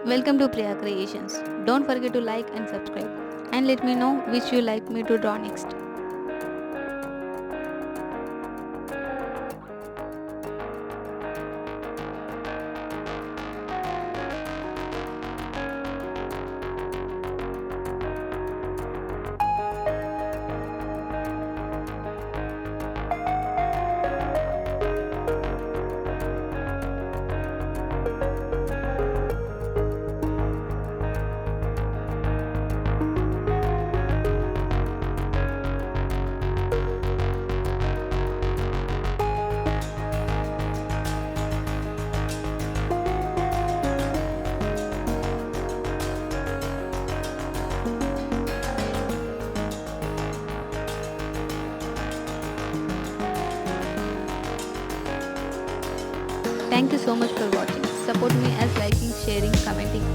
Welcome to Priya Creations. Don't forget to like and subscribe and let me know which you like me to draw next. Thank you so much for watching. Support me as liking, sharing, commenting